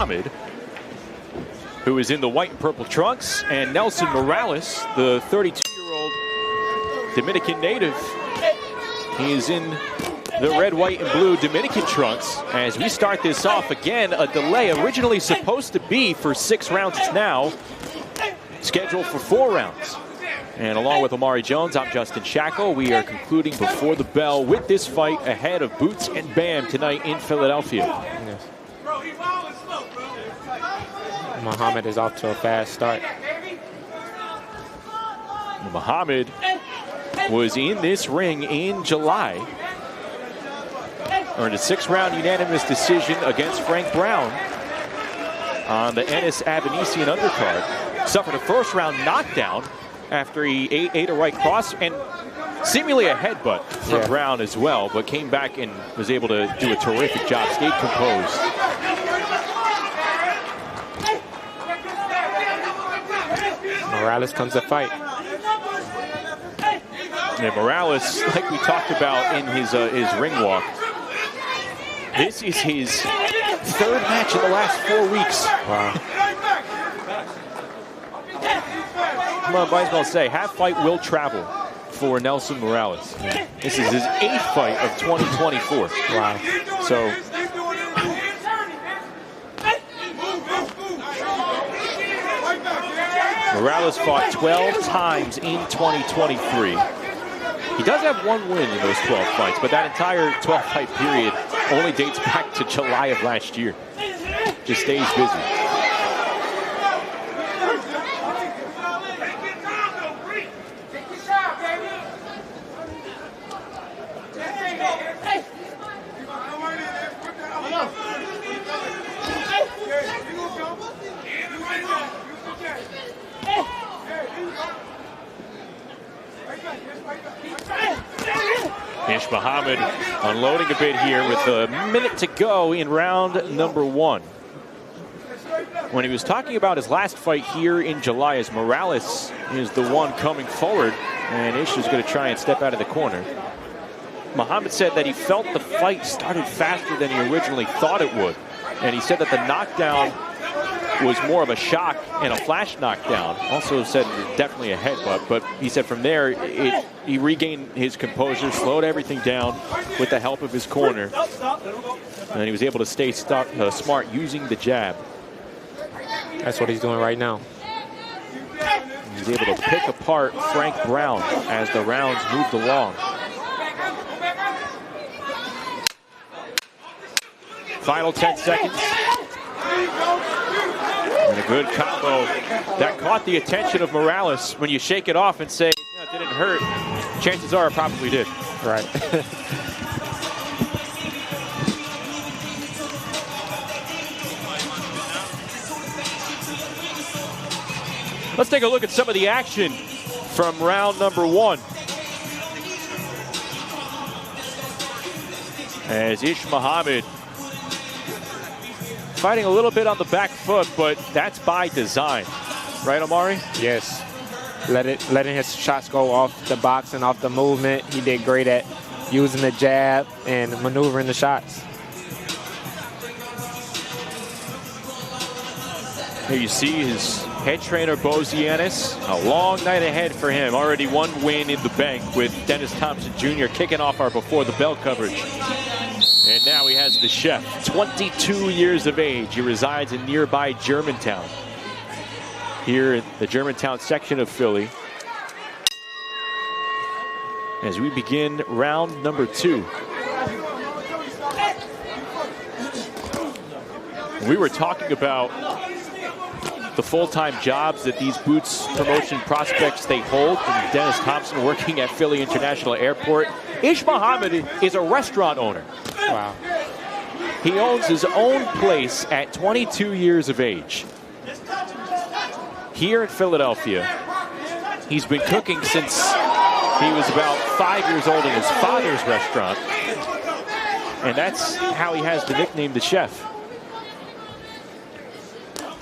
Muhammad, who is in the white and purple trunks, and Nelson Morales, the 32-year-old Dominican native. He is in the red, white, and blue Dominican trunks. As we start this off, again, a delay originally supposed to be for 6 rounds. It's now scheduled for 4 rounds. And along with Omari Jones, I'm Justin Shackle. We are concluding before the bell with this fight ahead of Boots and Bam tonight in Philadelphia. Yes. Muhammad is off to a fast start. Muhammad was in this ring in July. Earned a 6-round unanimous decision against Frank Brown on the Ennis Abanesian undercard. Suffered a first-round knockdown after he ate a right cross and seemingly a headbutt from Brown as well, but came back and was able to do a terrific job, stayed composed. Morales comes to fight. Yeah, Morales, like we talked about in his ring walk, this is his 3rd match in the last 4 weeks. Wow. Might as well say, half fight will travel for Nelson Morales. Yeah. This is his 8th fight of 2024. Wow. So, Morales fought 12 times in 2023. He does have 1 win in those 12 fights, but that entire 12-fight period only dates back to July of last year. Just stays busy. Muhammad unloading a bit here with a minute to go in round number 1. When he was talking about his last fight here in July, as Morales is the one coming forward, and Ish is going to try and step out of the corner. Muhammad said that he felt the fight started faster than he originally thought it would. And he said that the knockdown was more of a shock and a flash knockdown. Also said definitely a headbutt, but he said from there he regained his composure, slowed everything down with the help of his corner, and he was able to stay smart using the jab. That's what he's doing right now. He's able to pick apart Frank Brown as the rounds moved along. Final 10 seconds. And a good combo that caught the attention of Morales. When you shake it off and say, yeah, it didn't hurt, chances are it probably did. Right. Let's take a look at some of the action from round number 1. As Ish Muhammad fighting a little bit on the back foot, but that's by design. Right, Omari? Yes. Letting his shots go off the box and off the movement. He did great at using the jab and maneuvering the shots. Here you see his head trainer, Ennis. A long night ahead for him. Already 1 win in the bank with Dennis Thompson Jr. kicking off our Before the Bell coverage. And now he has the chef, 22 years of age. He resides in nearby Germantown, here in the Germantown section of Philly. As we begin round number 2. We were talking about the full-time jobs that these Boots promotion prospects they hold, and Dennis Thompson working at Philly International Airport. Ish Muhammad is a restaurant owner. Wow. He owns his own place at 22 years of age. Here in Philadelphia, he's been cooking since he was about 5 years old in his father's restaurant. And that's how he has the nickname the chef.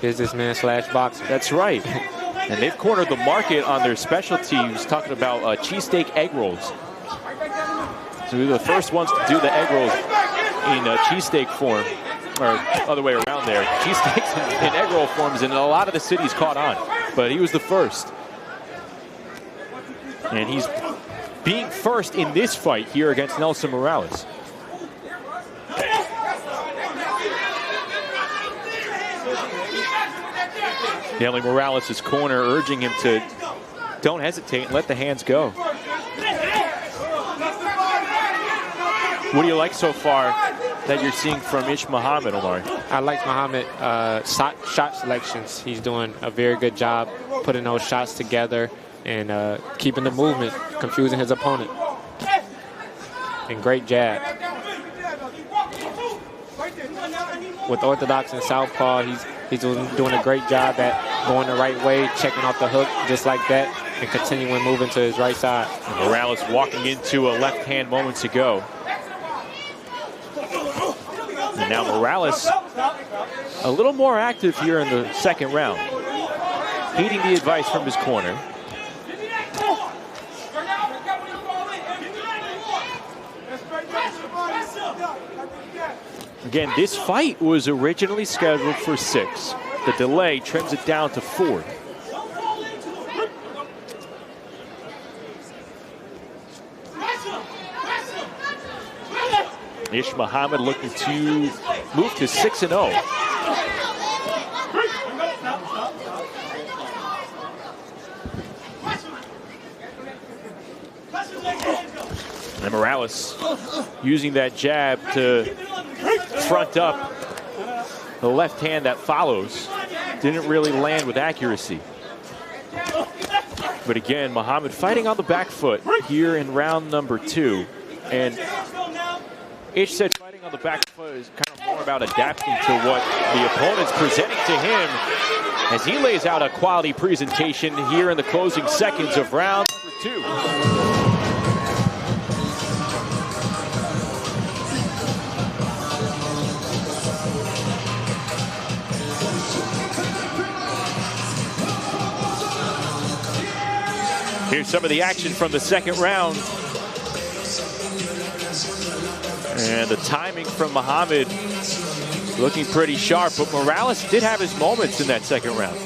Businessman / boxer. That's right. And they've cornered the market on their specialties, talking about cheesesteak egg rolls. So we were the first ones to do the egg rolls in cheesesteak form. or other way around there. Cheesesteaks and egg roll forms, and a lot of the cities caught on, but he was the first. And he's being first in this fight here against Nelson Morales. Nelly Morales' corner urging him to don't hesitate and let the hands go. What do you like so far that you're seeing from Ish Muhammad, Omari? I like Muhammad shot selections. He's doing a very good job putting those shots together and keeping the movement, confusing his opponent. And great jab. With orthodox and southpaw, he's doing a great job at going the right way, checking off the hook just like that, and continuing moving to his right side. And Morales walking into a left hand moments ago. And now Morales a little more active here in the second round, heeding the advice from his corner. Again, this fight was originally scheduled for 6. The delay trims it down to 4. Ish Muhammad looking to move to 6-0. And Morales using that jab to front up the left hand that follows. Didn't really land with accuracy. But again, Muhammad fighting on the back foot here in round number 2. And Ish said fighting on the back foot is kind of more about adapting to what the opponent's presenting to him as he lays out a quality presentation here in the closing seconds of round number 2. Here's some of the action from the second round. And the timing from Muhammad looking pretty sharp, but Morales did have his moments in that second round.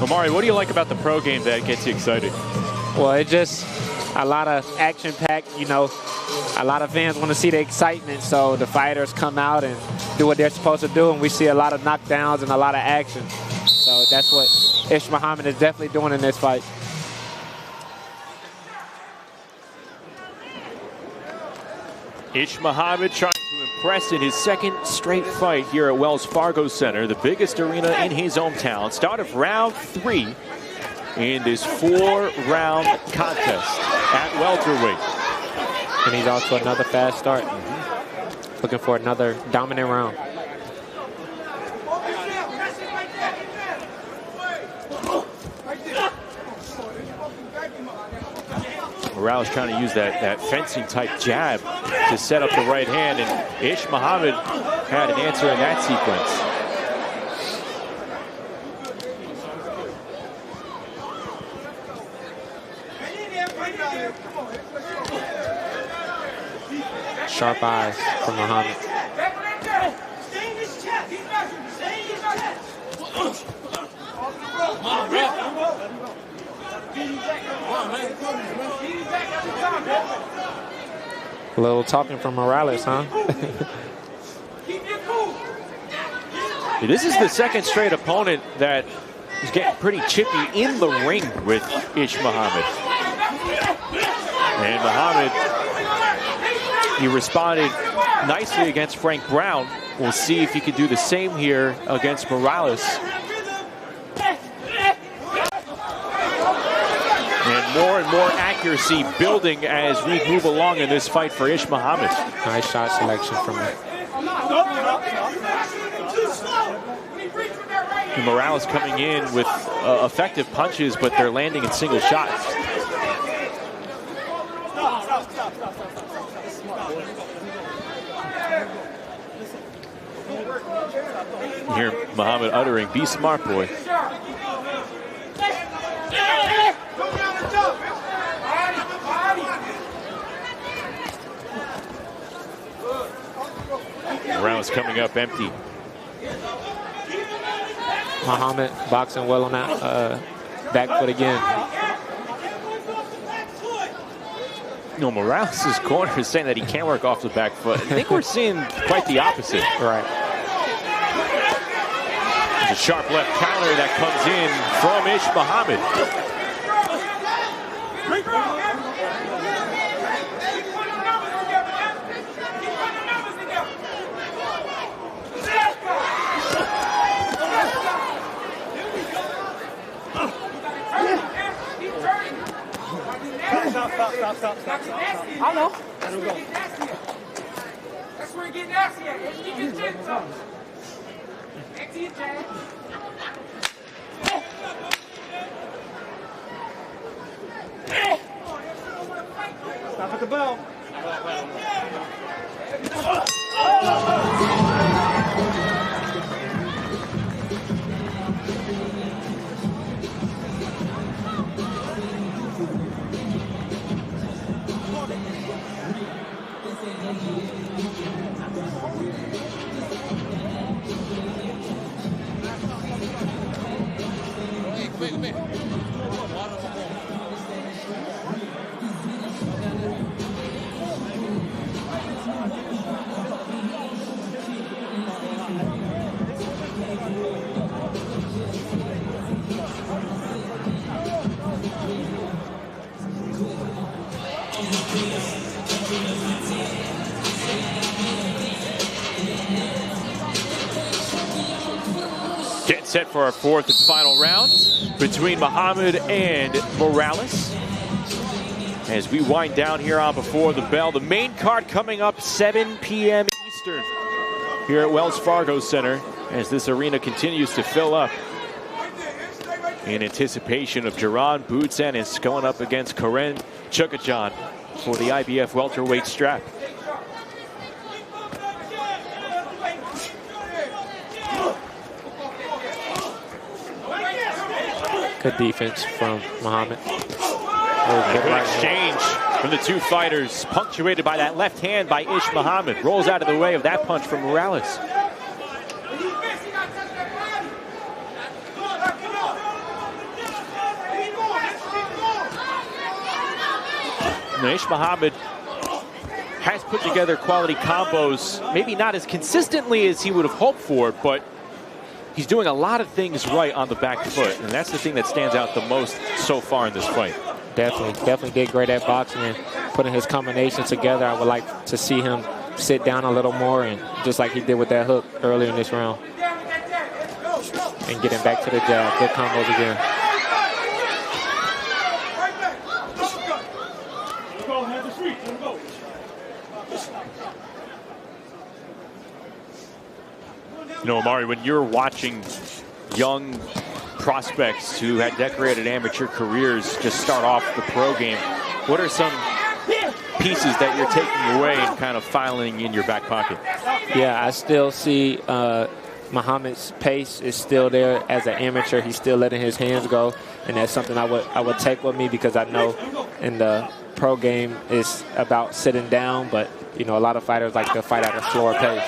Omari, what do you like about the pro game that gets you excited? Well, it just a lot of action-packed, you know. A lot of fans want to see the excitement, so the fighters come out and do what they're supposed to do, and we see a lot of knockdowns and a lot of action. So that's what Ish Muhammad is definitely doing in this fight. Ish Muhammad trying to impress in his second straight fight here at Wells Fargo Center, the biggest arena in his hometown. Start of round 3 in this 4-round contest at welterweight. And he's off to another fast start. Looking for another dominant round. Morales trying to use that fencing type jab to set up the right hand, and Ish Muhammad had an answer in that sequence. Sharp eyes from Muhammad. A little talking from Morales, huh? This is the second straight opponent that is getting pretty chippy in the ring with Ish Muhammad. And Muhammad, he responded nicely against Frank Brown. We'll see if he can do the same here against Morales. And more accuracy building as we move along in this fight for Ish Muhammad. Nice shot selection from him. Morales coming in with effective punches, but they're landing in single shots. You hear Muhammad uttering, "Be smart, boy." Morales coming up empty. Muhammad boxing well on that back foot again. No, Morales' corner is saying that he can't work off the back foot. I think we're seeing quite the opposite. Right. There's a sharp left counter that comes in from Ish Muhammad. Stop. I know. Let him go. That's where it gets nasty at. Let's keep his chin up. Back to your jab. Stop at the bell. Get set for our fourth and final round between Muhammad and Morales. As we wind down here on Before the Bell, the main card coming up 7 p.m. Eastern here at Wells Fargo Center as this arena continues to fill up in anticipation of Jaron Boots Ennis going up against Karen Chukhadzhian for the IBF welterweight strap. Good defense from Muhammad. Good exchange from the two fighters, punctuated by that left hand by Ish Muhammad. Rolls out of the way of that punch from Morales. Now, Ish Muhammad has put together quality combos, maybe not as consistently as he would have hoped for, but he's doing a lot of things right on the back foot, and that's the thing that stands out the most so far in this fight. Definitely did great at boxing and putting his combinations together. I would like to see him sit down a little more, and just like he did with that hook earlier in this round. And getting back to the jab. Good combos again. You know, Amari, when you're watching young prospects who had decorated amateur careers just start off the pro game, what are some pieces that you're taking away and kind of filing in your back pocket? Yeah, I still see Muhammad's pace is still there as an amateur. He's still letting his hands go, and that's something I would take with me, because I know in the pro game it's about sitting down, but you know, a lot of fighters like to fight at a slower pace.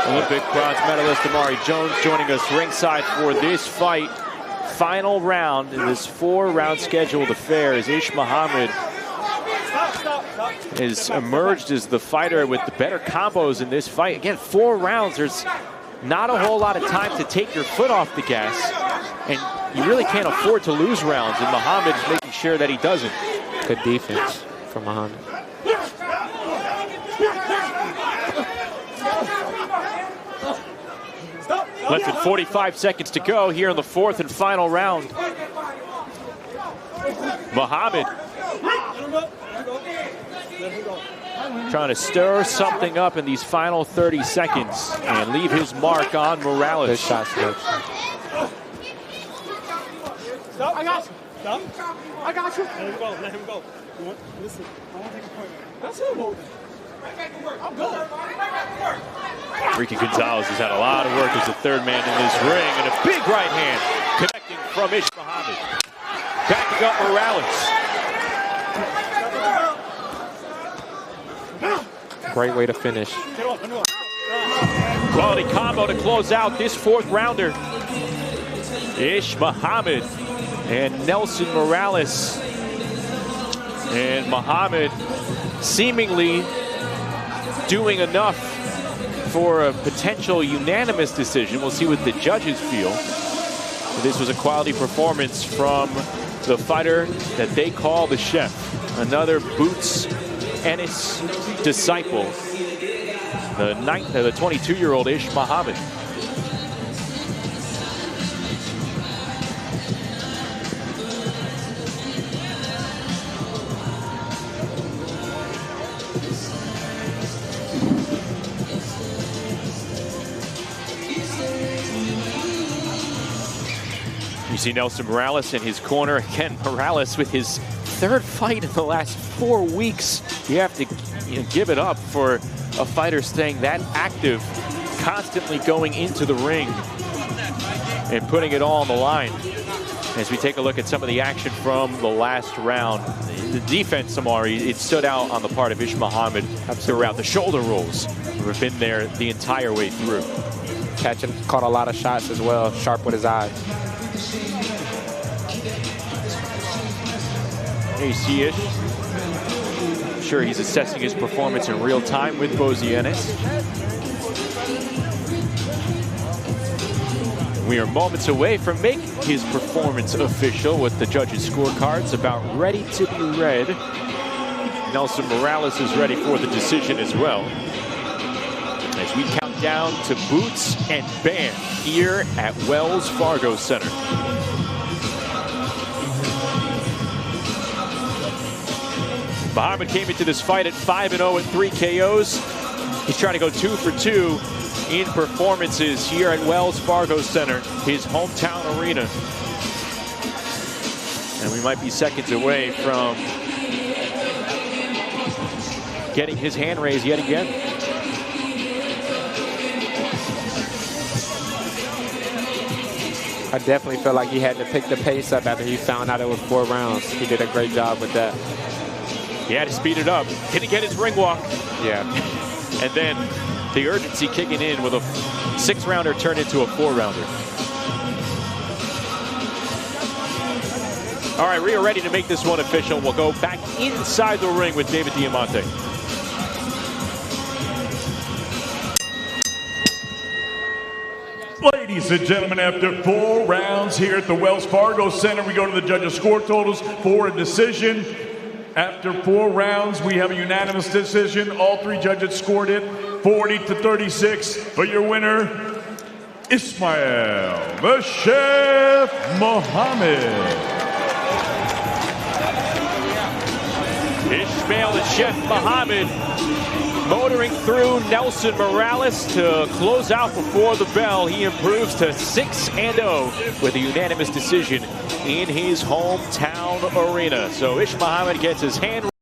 Olympic bronze medalist Amari Jones joining us ringside for this fight. Final round in this 4-round scheduled affair as Ish Muhammad has emerged as the fighter with the better combos in this fight. Again, 4 rounds. There's not a whole lot of time to take your foot off the gas, and you really can't afford to lose rounds, and Muhammad's making sure that he doesn't. Good defense from Muhammad. Less than 45 seconds to go here in the 4th and final round. Muhammad trying to stir something up in these final 30 seconds and leave his mark on Morales. Good shot selection. Stop. I got you. Stop. I got you. Let him go. Let him go. Listen, I want to take a point. That's him. I'm good. Ricky Gonzalez has had a lot of work as the third man in this ring, and a big right hand connecting from Ish Muhammad. Backing up Morales. Great way to finish. Quality combo to close out this fourth rounder. Ish Muhammad and Nelson Morales. And Muhammad seemingly doing enough for a potential unanimous decision. We'll see what the judges feel. This was a quality performance from the fighter that they call the Chef. Another Boots Ennis disciple. The 22-year-old Ish Muhammad. You see Nelson Morales in his corner. Again, Morales with his third fight in the last 4 weeks. You have to give it up for a fighter staying that active, constantly going into the ring and putting it all on the line. As we take a look at some of the action from the last round, the defense, Samari, it stood out on the part of Ish Muhammad throughout. The shoulder rolls have been there the entire way through. Caught a lot of shots as well, sharp with his eyes. Here you see Ish. I'm sure he's assessing his performance in real time with Bozy Ennis. We are moments away from making his performance official with the judges' scorecards about ready to be read. Nelson Morales is ready for the decision as well. As we count down to boots and bam here at Wells Fargo Center. Muhammad came into this fight at 5-0 at 3 KOs. He's trying to go 2 for 2 in performances here at Wells Fargo Center, his hometown arena. And we might be seconds away from getting his hand raised yet again. I definitely felt like he had to pick the pace up after he found out it was 4 rounds. He did a great job with that. He had to speed it up. Didn't get his ring walk. Yeah. And then the urgency kicking in with a 6-rounder turned into a 4-rounder. All right, we are ready to make this one official. We'll go back inside the ring with David Diamante. Ladies and gentlemen, after 4 rounds here at the Wells Fargo Center, we go to the judges' score totals for a decision. After 4 rounds, we have a unanimous decision. All 3 judges scored it 40-36. For your winner, Ismail, the Chef Muhammad. Ismail, the Chef Muhammad, motoring through Nelson Morales to close out before the bell. He improves to 6-0 with a unanimous decision in his hometown arena. So Ish Muhammad gets his hand